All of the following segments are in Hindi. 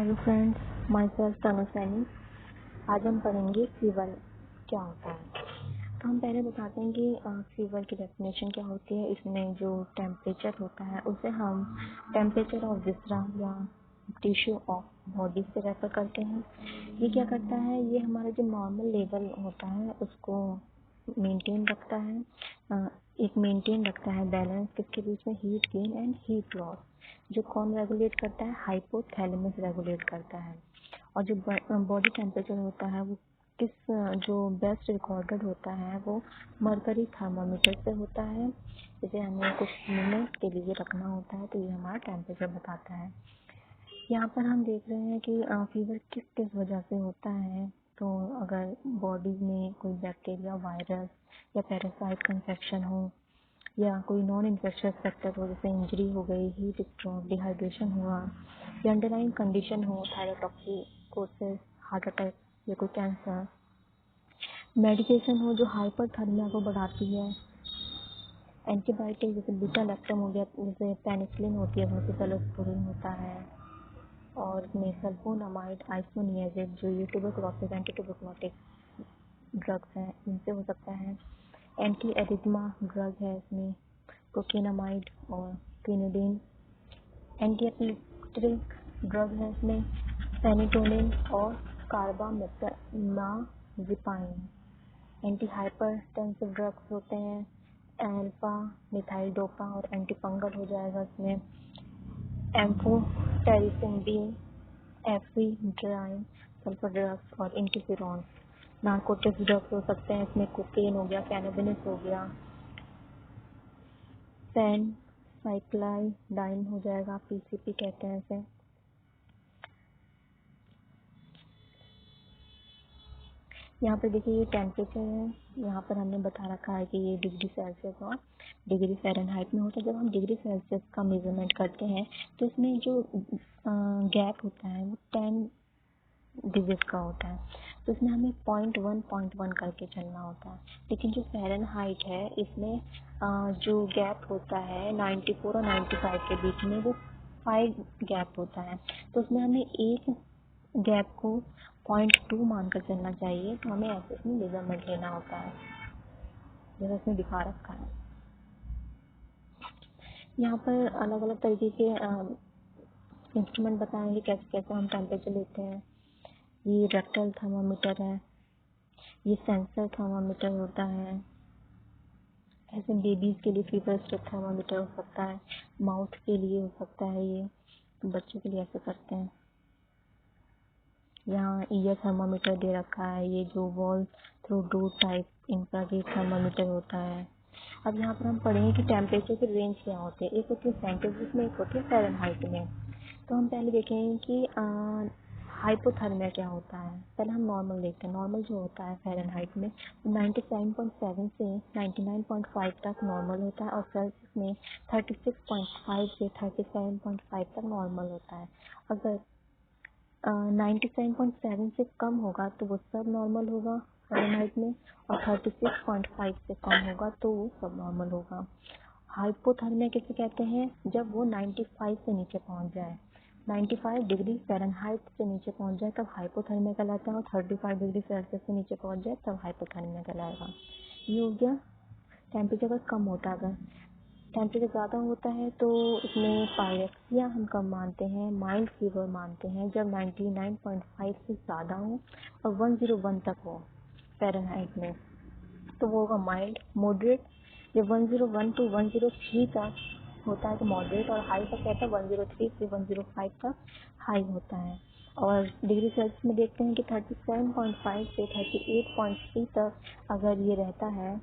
हेलो फ्रेंड्स, माय सेल्फ तनु सैनी। आज हम पढ़ेंगे फीवर क्या होता है। तो हम पहले बताते हैं कि फीवर की डेफिनेशन क्या होती है। इसमें जो टेम्परेचर होता है उसे हम टेम्परेचर ऑफ विसरा या टिश्यू ऑफ बॉडी से रेफर करते हैं। ये क्या करता है, ये हमारा जो नॉर्मल लेवल होता है उसको मेंटेन रखता है। एक मेंटेन रखता है बैलेंस किसके बीच में, heat gain and heat loss. जो कौन रेगुलेट करता है, हाइपोथैलेमस रेगुलेट करता है। और जो बॉडी टेम्परेचर होता है वो जो बेस्ट रिकॉर्डेड होता है वो मरकरी थर्मामीटर से होता है। इसे हमें कुछ मिनट के लिए रखना होता है, तो ये हमारा टेम्परेचर बताता है। यहाँ पर हम देख रहे हैं कि फीवर किस किस वजह से होता है। तो अगर बॉडी में कोई बैक्टीरिया, वायरस या पैरासाइट का इन्फेक्शन हो, या कोई नॉन इन्फेक्शियस फैक्टर हो, जैसे इंजरी हो गई, हीट स्ट्रोक, डिहाइड्रेशन हुआ, या अंडरलाइंग कंडीशन हो, थायरोटॉक्सिकोसिस, हार्ट अटैक या कोई कैंसर, मेडिकेशन हो जो हाइपरथर्मिया को बढ़ाती है, एंटीबायोटिक जैसे बीटा लैक्टम हो गया, जैसे पेनिसिलिन होती है, मेथिओनिन होता है, और इसमें सल्फोनामाइड, आइसोनियाजिड जो ये ट्यूबरकुलोसिस एंटी ट्यूबरकुलोटिक ड्रग्स हैं इनसे हो सकता है। एंटी एरिथमा ड्रग है इसमें, प्रोकेनामाइड और क्विनिडीन। एंटी एपिलेप्टिक ड्रग है इसमें, फेनिटोनिन और कार्बामेथाजिपाइन। एंटी हाइपरटेंसिव ड्रग्स होते हैं, अल्फा मिथाइल डोपा और एंटी फंगल हो जाएगा इसमें, एम्फोटेरिसिन बी, एफिड्राइन, सल्फर ड्रग्स और इंटरफेरॉन। नार्कोटिक्स ड्रग्स हो सकते हैं इसमें, कोकेन हो गया, कैनाबिस हो गया, फेनसाइक्लाइडाइन हो जाएगा, पीसीपी कहते हैं इसे। यहाँ पर देखिए ये टेम्परेचर है, यहाँ पर हमने बता रखा है कि ये डिग्री सेल्सियस और डिग्री फ़ारेनहाइट में होता है। जब हम डिग्री सेल्सियस का मेजरमेंट करते हैं तो इसमें जो गैप होता है वो 10 डिजिट का होता है, तो इसमें हमें 0.1 करके चलना होता है। लेकिन जो फ़ारेनहाइट है इसमें जो गैप होता है 94 और 95 के बीच में वो 5 गैप होता है, तो उसमें हमें एक गैप को 0.2 मानकर चलना चाहिए। तो हमें ऐसे इसमें मेजरमेंट लेना होता है जैसा इसमें दिखा रखा है। यहाँ पर अलग अलग तरीके के इंस्ट्रूमेंट बताएंगे कैसे कैसे हम टेम्परेचर लेते हैं। ये रेक्टल थर्मामीटर है, ये सेंसर थर्मामीटर होता है। ऐसे बेबीज के लिए फीवर स्टिक थर्मामीटर हो सकता है, माउथ के लिए हो सकता है, ये तो बच्चों के लिए ऐसे करते हैं। यहाँ ईयर थर्मामीटर दे रखा है, ये जो wall through door type infrared thermometer होता है। अब यहाँ पर हम पढ़ेंगे कि टेम्परेचर की रेंज क्या होती है। एक होती है सेंटीग्रेड में, एक होती है फ़ारेनहाइट में। तो हम पहले देखेंगे कि हाइपोथर्मिया क्या होता है। पहले हम नॉर्मल देखते हैं। नॉर्मल जो होता है फ़ारेनहाइट में 97.7 से 99.5 तक नॉर्मल होता है, और सेल्सियस में 36.5 से 37.5 तक नॉर्मल होता है। अगर 97.7 से कम होगा तो वो सब नॉर्मल होगा फ़ारेनहाइट में, और 36.5 से कम होगा तो वो सब नॉर्मल होगा। हाइपोथर्मिया किसे कहते हैं, जब वो 95 से नीचे पहुंच जाए, 95 डिग्री फ़ारेनहाइट से नीचे पहुंच जाए तब हाइपोथर्मिया कहलाता है, और 35 डिग्री सेल्सियस से नीचे पहुंच जाए तब हाइपोथर्मिया कहलाएगा। ये हो गया टेम्परेचर अगर कम होता है। अगर टेम्परेचर ज़्यादा होता है तो इसमें पायरेक्सिया हम कम मानते हैं, माइल्ड फीवर मानते हैं जब 99.5 से ज़्यादा हो और 101 तक हो फ़ारेनहाइट में, तो वो होगा माइल्ड। मॉडरेट जब 101 to 103 तक होता है तो मॉडरेट, और हाई तक कहता है 103 से 105 तक हाई होता है। और डिग्री सेल्सियस में देखते हैं कि 37.5 से 38.3 तक अगर ये रहता है,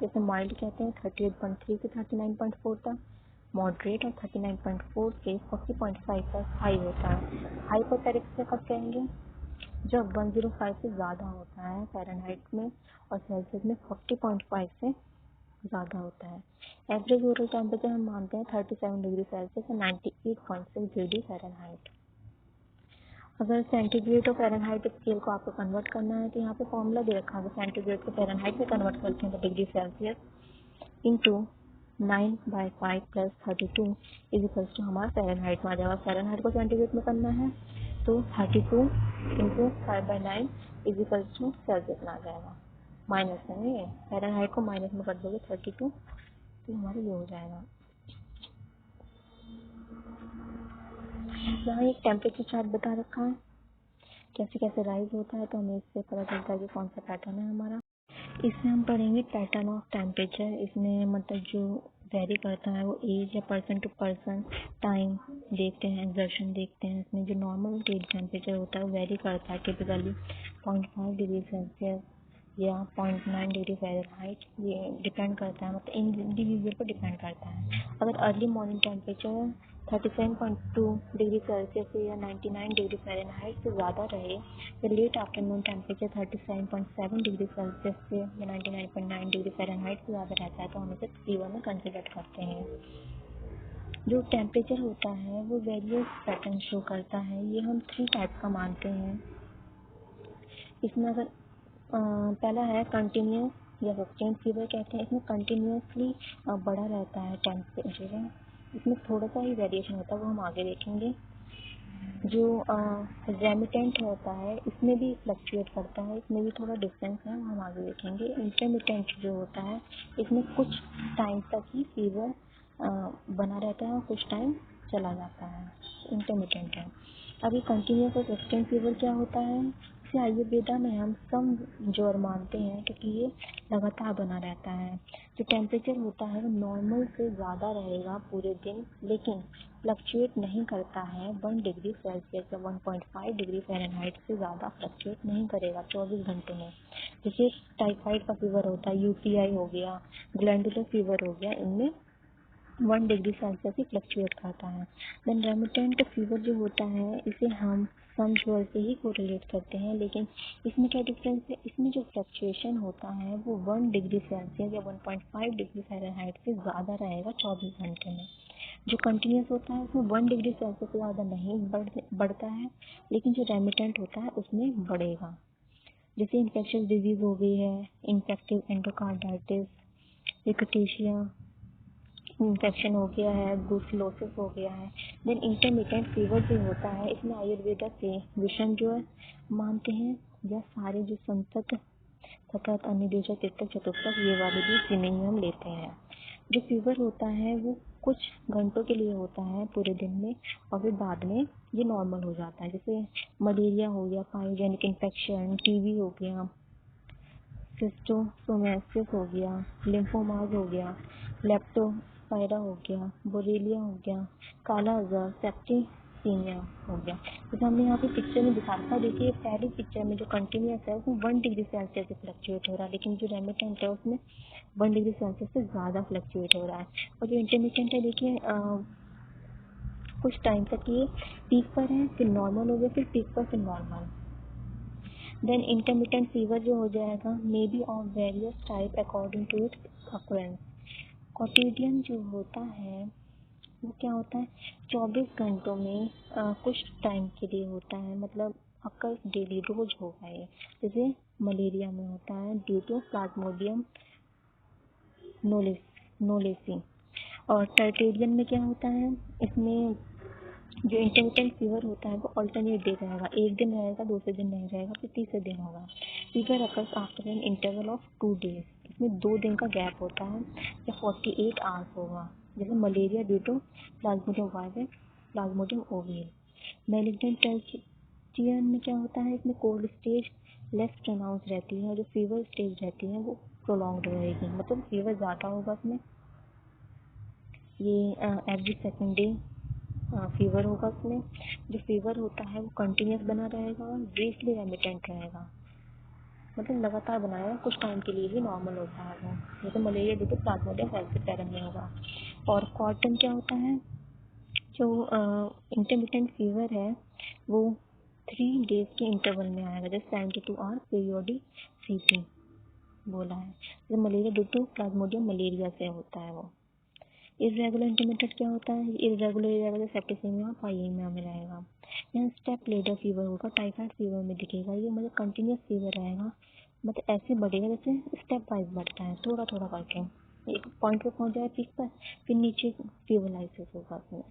जैसे माइल्ड कहते हैं 38.3 से 39.4 तक मॉडरेट, और 39.4 से 40.5 तक हाई होता है। हाइपोथेरिक्सिया कब कहेंगे, जब 105 से ज़्यादा होता है फ़ारेनहाइट में, और सेल्सियस में 40.5 से ज़्यादा होता है। एवरेज ओरल टेम्परेचर हम मानते हैं 37 डिग्री सेल्सियस और 98.6 डिग्री फ़ारेनहाइट। अगर सेंटीग्रेड और फ़ारेनहाइट स्केल को आपको कन्वर्ट करना है तो यहाँ पे फॉर्मूला दे रखा है। सेंटीग्रेड को फ़ारेनहाइट में कन्वर्ट करते हैं तो degree celsius into 9/5 + 32 is equals to हमारा फ़ारेनहाइट में आ जाएगा। फ़ारेनहाइट को सेंटीग्रेड में करना है तो 32 इंटू 5/9 इजिकल टू सेल्सियस में आ जाएगा। माइनस है ये, फ़ारेनहाइट को माइनस में कर दोगे 32 तो हमारा ये हो जाएगा। यहाँ एक टेम्परेचर चार्ट बता रखा है कैसे कैसे राइज होता है, तो हमें इससे पता चलता है कि कौन सा पैटर्न है हमारा। इसमें हम पढ़ेंगे पैटर्न ऑफ टेम्परेचर। इसमें मतलब जो वेरी करता है वो एज या पर्सन टू पर्सन, टाइम देखते हैं, एक्सर्शन देखते हैं। इसमें जो नॉर्मल टेम्परेचर होता है वो वेरी करता है टिपिकली 0.5 डिग्री सेल्सियस या 0.9 डिग्री फ़ारेनहाइट। ये डिपेंड करता है, मतलब इंडिविजुअल पर डिपेंड करता है। अगर early morning temperature 37.2 degree celsius से या 99 डिग्री फ़ारेनहाइट से ज़्यादा रहे या late afternoon temperature 37.7 degree celsius से या 99.9 डिग्री फ़ारेनहाइट से ज़्यादा रहता है तो हम इसे फीवर में कंसिडर करते हैं। जो टेम्परेचर होता है वो वेरियस पैटर्न शो करता है। ये हम 3 टाइप का मानते हैं। इसमें अगर पहला है कंटिन्यूस या सस्टेन फीवर कहते हैं। इसमें कंटिन्यूसली बढ़ा रहता है टेम्परेचर, इसमें थोड़ा सा ही वेरिएशन होता है, वो हम आगे देखेंगे। जो रेमिटेंट होता है इसमें भी फ्लक्चुएट करता है, इसमें भी थोड़ा डिफरेंस है, वो हम आगे देखेंगे। इंटरमिटेंट जो होता है इसमें कुछ टाइम तक ही फीवर बना रहता है और कुछ टाइम चला जाता है, इंटरमिटेंट है। अभी कंटिन्यूस और सस्टेन फीवर क्या होता है, इसे आयुर्वेदा में हम सम ज्वर मानते हैं क्योंकि ये लगातार बना रहता है। जो टेम्परेचर होता है वो नॉर्मल से ज़्यादा रहेगा पूरे दिन, लेकिन फ्लक्चुएट नहीं करता है 1 डिग्री सेल्सियस या 1.5 डिग्री फ़ारेनहाइट से ज़्यादा फ्लक्चुएट नहीं करेगा 24 घंटों में। जैसे टाइफाइड का फीवर होता है, यूटीआई हो गया, ग्लैंडुलर फीवर हो गया, इनमें 1 डिग्री सेल्सियस ही फ्लक्चुएट करता है। देन रेमिटेंट फीवर जो होता है इसे हम सम ज्वर से ही कोरिलेट करते हैं, लेकिन इसमें क्या डिफरेंस है, इसमें जो फ्लक्चुएशन होता है वो 1 डिग्री सेल्सियस या 1.5 डिग्री फ़ारेनहाइट से ज़्यादा रहेगा 24 घंटे में। जो कंटिन्यूस होता है उसमें 1 डिग्री सेल्सियस से ज़्यादा नहीं बढ़ता है, लेकिन जो रेमिटेंट होता है उसमें बढ़ेगा। जैसे इन्फेक्शियस डिजीज़ हो गई है, इन्फेक्टिव एंडोकार्डाइटिस, रिकेटिशिया इन्फेक्शन हो गया है, ब्रूसिलोसिस हो गया है। देन इंटरमिटेंट फीवर जो होता है इसमें आयुर्वेदा से विषम ज्वर मानते हैं या सारे जो संतत सतत अनिदेशक तितक चतुर्थक ये वाले भी जिन्हें हम लेते हैं। जो फीवर होता है वो कुछ घंटों के लिए होता है पूरे दिन में और फिर बाद में ये नॉर्मल हो जाता है। जैसे मलेरिया हो गया, पाइजेनिक इन्फेक्शन, टीबी हो गया, सिस्टोसोमासिस हो गया, लिम्फोमाज हो गया, लेप्टोस्पाइरा हो गया, बोरेलिया हो गया, काला अज़र, सेप्टिसीमिया हो गया। जैसे हमने यहाँ पे पिक्चर में दिखा रखा है, देखिए पहली पिक्चर में जो कंटिन्यूस है उसमें 1 डिग्री सेल्सियस से फ्लक्चुएट हो रहा है, लेकिन जो रेमिटेंट है उसमें 1 डिग्री सेल्सियस से ज़्यादा फ्लक्चुएट हो रहा है। और जो इंटरमिटेंट है देखिए कुछ टाइम तक ये पीक पर है, फिर नॉर्मल हो गया, फिर पीक पर, फिर नॉर्मल। देन इंटरमिटेंट फीवर जो हो जाएगा may be of various type according to its occurrence. क्वाotidian जो होता है वो क्या होता है 24 घंटों में कुछ टाइम के लिए होता है, मतलब अक्कर डेली रोज होगा ये। जैसे मलेरिया में होता है ड्यू टू प्लाज्मोडियम नोलेसी। और टर्टेरियन में क्या होता है, इसमें जो इंटरमिटेंट फीवर होता है वो अल्टरनेट डे रहेगा, एक दिन रहेगा, दूसरे दिन नहीं रहेगा, फिर तीसरे दिन होगा। Fever occurs after an interval of 2 days, इसमें 2 दिन का गैप होता है या 48 आवर्स होगा। जैसे malaria due to plasmodium virus, plasmodium ovale. Malignant tertian में क्या होता है, इसमें कोल्ड स्टेज लेस प्रोनाउंस रहती है और जो फीवर स्टेज रहती है वो प्रोलॉन्ग्ड रहेगी, मतलब फीवर ज़्यादा होगा इसमें। ये एवरी सेकेंड डे फीवर होगा उसमें। जो फीवर होता है वो कंटिन्यूस बना रहेगा और ब्रीफली रेमिटेंट रहेगा, मतलब लगातार बनाएगा, कुछ टाइम के लिए ही नॉर्मल होता है वो। जैसे मलेरिया ड्यू टू प्लाज्मोडियम फैल्सिपारम में होगा। और कॉटन क्या होता है, जो इंटरमिटेंट फीवर है वो 3 डेज के इंटरवल में आएगा, जैसे 72 आवर पीरियोडिसिटी बोला है। जैसे malaria due to plasmodium malaria से होता है वो। इरेगुलर इंटरमिटेंट क्या होता है, इरेगुलर सेप्टिसीमिया पाइएमिया में रहेगा। यहाँ स्टेप लेडर फीवर होगा, टाइफाइड फीवर में दिखेगा, ये मतलब कंटिन्यूस फीवर रहेगा, मतलब ऐसे बढ़ेगा जैसे स्टेप वाइज बढ़ता है, थोड़ा थोड़ा करके एक पॉइंट पे पहुंच जाए पीक पर, फिर नीचे फीवरलाइसिस होगा उसमें।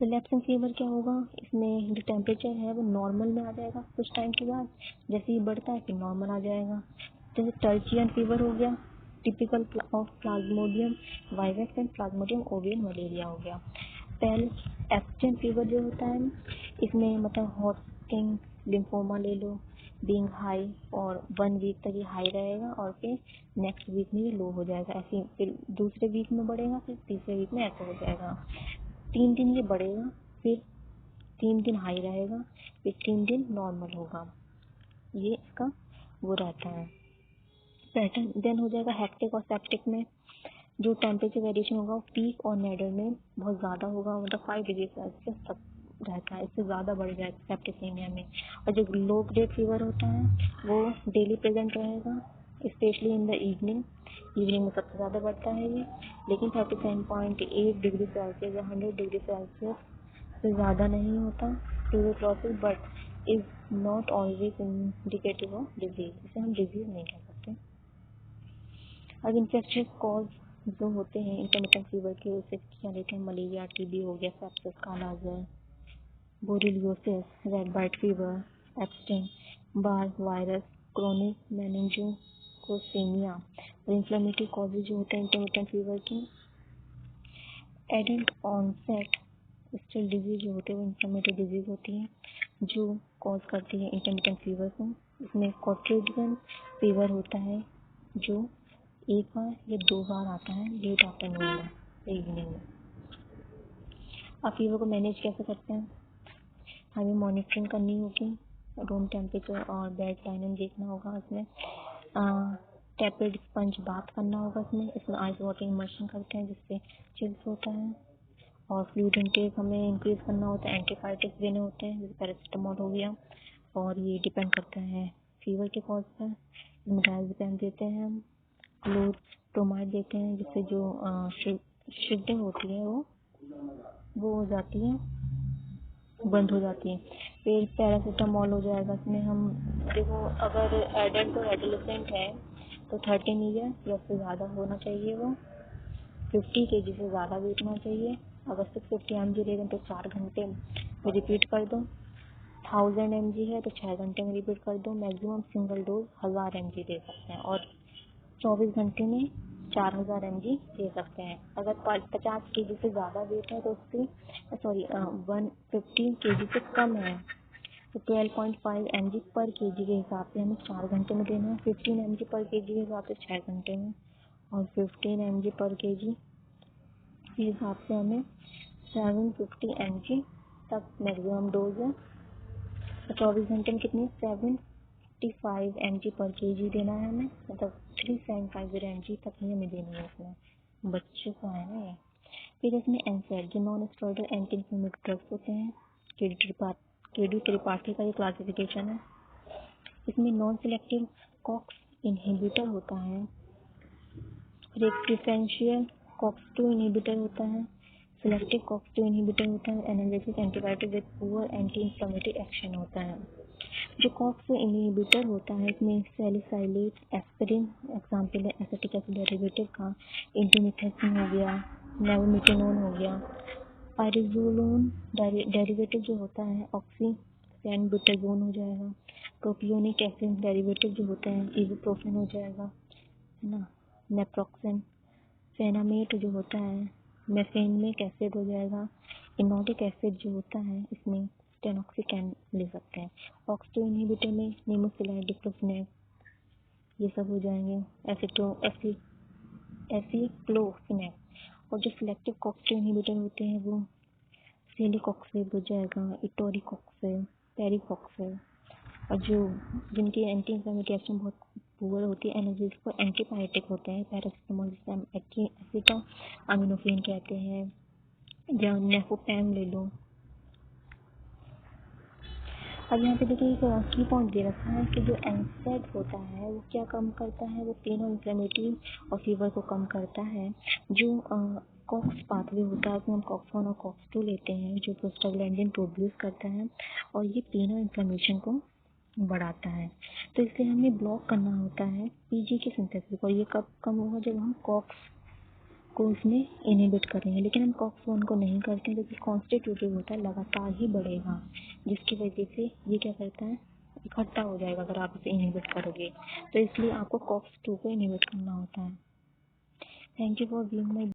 रिलैक्सिंग फीवर क्या होगा, इसमें जो टेम्परेचर है वो नॉर्मल में आ जाएगा कुछ टाइम के बाद, जैसे ही बढ़ता है फिर नॉर्मल आ जाएगा। जैसे टर्चियन फीवर हो गया, typical of plasmodium virus and plasmodium ovale malaria हो गया। पेल एब्स्टेंट फीवर जो होता है, इसमें मतलब हॉटस्किन लिम्फोमा ले लो, बीइंग हाई, और 1 वीक तक ये हाई रहेगा और फिर नेक्स्ट वीक में ये लो हो जाएगा, ऐसे फिर दूसरे वीक में बढ़ेगा, फिर तीसरे वीक में ऐसा हो जाएगा। 3 दिन ये बढ़ेगा, फिर 3 दिन हाई रहेगा, फिर 3 दिन नॉर्मल होगा, ये इसका वो रहता है पैटर्न। देन हो जाएगा हेक्टिक और सेप्टिक में जो टेम्परेचर वेरिएशन होगा वो पीक और नैडर में बहुत ज़्यादा होगा, मतलब 5 डिग्री सेल्सियस तक रहता है, इससे ज़्यादा बढ़ जाएगा सेप्टिसीमिया में। और जो लो ग्रेड फीवर होता है वो डेली प्रेजेंट रहेगा, स्पेशली इन द इवनिंग में सबसे ज़्यादा बढ़ता है ये, लेकिन 37.8 डिग्री सेल्सियस या 100 डिग्री सेल्सियस से ज़्यादा नहीं होता tuberculosis, but is not always indicative of disease, इसे हम डिजीज नहीं कह सकते। अब इन्फेक्शियस कॉज जो होते हैं इंटरमिटेंट फीवर के, उसे क्या लेते हैं, मलेरिया, टीबी हो गया, sepsis, kala azar, borreliosis, rat bite fever, Epstein Barr virus, chronic meningococcemia. और इन्फ्लेमेटरी कॉजेज जो होते हैं इंटरमिटेंट फीवर के, एडल्ट ऑनसेट स्टिल डिजीज जो होते हैं वो इन्फ्लेमेटरी डिजीज होती है जो कॉज करती है इंटरमिटेंट फीवर को। इसमें कॉन्ट्रेजियन फीवर होता है जो 1 बार या 2 बार आता है लेट आफ्टरनून में, इवनिंग में। आप फीवर को मैनेज कैसे करते हैं, हमें मॉनिटरिंग करनी होगी, रूम टेम्परेचर और बेड लाइनिंग देखना होगा, इसमें टैपेड स्पंज बाथ करना होगा, इसमें आइस वाटर इमर्शन करते हैं जिससे चिल्स होता है, और फ्लूइड इनटेक हमें इंक्रीज करना होता है, एंटीबायोटिक्स देने होते हैं जैसे पैरासिटामोल हो गया, और ये डिपेंड करता है फीवर के कॉज पर। डायज़ेपम देते हैं हम, क्लोरोप्रोमाइड देते हैं जिससे जो शिफ्टिंग होती है वो हो जाती है, बंद हो जाती है। फिर पैरासिटामोल हो जाएगा, इसमें हम देखो अगर एडल्ट और एडोलेसेंट है तो 13 ईयर या उससे ज़्यादा होना चाहिए, वो 50 kg से ज़्यादा वेट होना चाहिए। अगर 650 mg ले रहे हैं तो 4 घंटे में रिपीट कर दो, 1000 mg है तो 6 घंटे में रिपीट कर दो। मैक्सिमम सिंगल डोज 1000 mg दे सकते हैं और 24 घंटे में 4000 mg दे सकते हैं। अगर 50 kg से ज़्यादा वेट है तो उसकी 150 kg से कम है तो 12.5 mg पर kg के हिसाब से हमें 4 घंटे में देना है, 15 mg पर kg के हिसाब से 6 घंटे में, और 15 mg पर kg के हिसाब से हमें 750 mg तक मैक्सिमम डोज है। 24 घंटे में कितनी 75 mg पर kg देना है हमें, मतलब 3750 mg तक ही हमें देनी है इसमें, बच्चे को है ना ये। फिर इसमें एनसेड जो non steroidal anti inflammatory drugs होते हैं, केडी त्रिपाठी का ये क्लासिफिकेशन है। इसमें नॉन सिलेक्टिव कॉक्स इनहिबिटर होता है, और एक प्रिफरेंशियल कॉक्स-2 इनहिबिटर होता है, सिलेक्टिव कॉक्स-2 इनहिबिटर होता है, analgesic antibiotic with poor anti inflammatory action होता है। जो कॉक्स इनहिबिटर होता है इसमें सैलिसाइलेट, एस्पिरिन एग्जाम्पल है, एसिटिक एसिड डेरिवेटिव का, इंडोमिथाइसिन हो गया, नेविमिथेनोन हो गया। पाइरिजोलोन डेरिवेटिव जो होता है ऑक्सीपेनबुटाजोन हो जाएगा, प्रोपियोनिक एसिड डेरिवेटिव जो होता है इबुप्रोफेन हो जाएगा, है ना, नेप्रोक्सेन, फेनामेट जो होता है मेफेनमिक एसिड हो जाएगा, इनोटिक एसिड जो होता है इसमें टेनॉक्सिकैन ले सकते हैं। ऑक्स-2 इनहिबिटर में निमोसिलाइड, डिक्लोफेनेक ये सब हो जाएंगे, एसिक्लोफेनेक। और जो सिलेक्टिव कॉक्स-2 इनहिबिटर होते हैं वो सेलिकॉक्सेब हो जाएगा, इटोरिकॉक्सेब, पेरिकॉक्सेब। और जो जिनकी एंटी इंफ्लेमेटरी एक्शन बहुत पुअर होती है, एनाल्जेसिक और एंटीपायरेटिक होते हैं, पैरासिटामोल जिसे हम एसिटामिनोफेन कहते हैं, या नेफोपैम ले लो। अब यहाँ पे देखिए एक की पॉइंट दे रखा है कि जो एनसेड होता है वो क्या कम करता है, वो पेन और इन्फ्लेमेटरी और फीवर को कम करता है। जो कॉक्स पाथवे होता है उसमें हम कॉक्स-1 और कॉक्स-2 लेते हैं जो प्रोस्टाग्लैंडिन प्रोड्यूस करता है और ये पेन और इन्फ्लेमेशन को बढ़ाता है। तो इसलिए हमें ब्लॉक करना होता है पीजी की सिंथेसिस, और ये कब कम होगा जब हम कॉक्स को उसमें इनहिबिट करेंगे, लेकिन हम कॉक्स 1 को नहीं करते क्योंकि कॉन्स्टिट्यूटिव होता है, लगातार ही बढ़ेगा, जिसकी वजह से ये क्या करता है, इकट्ठा हो जाएगा अगर आप इसे इनहिबिट करोगे, तो इसलिए आपको कॉक्स 2 को इनहिबिट करना होता है। Thank you for viewing my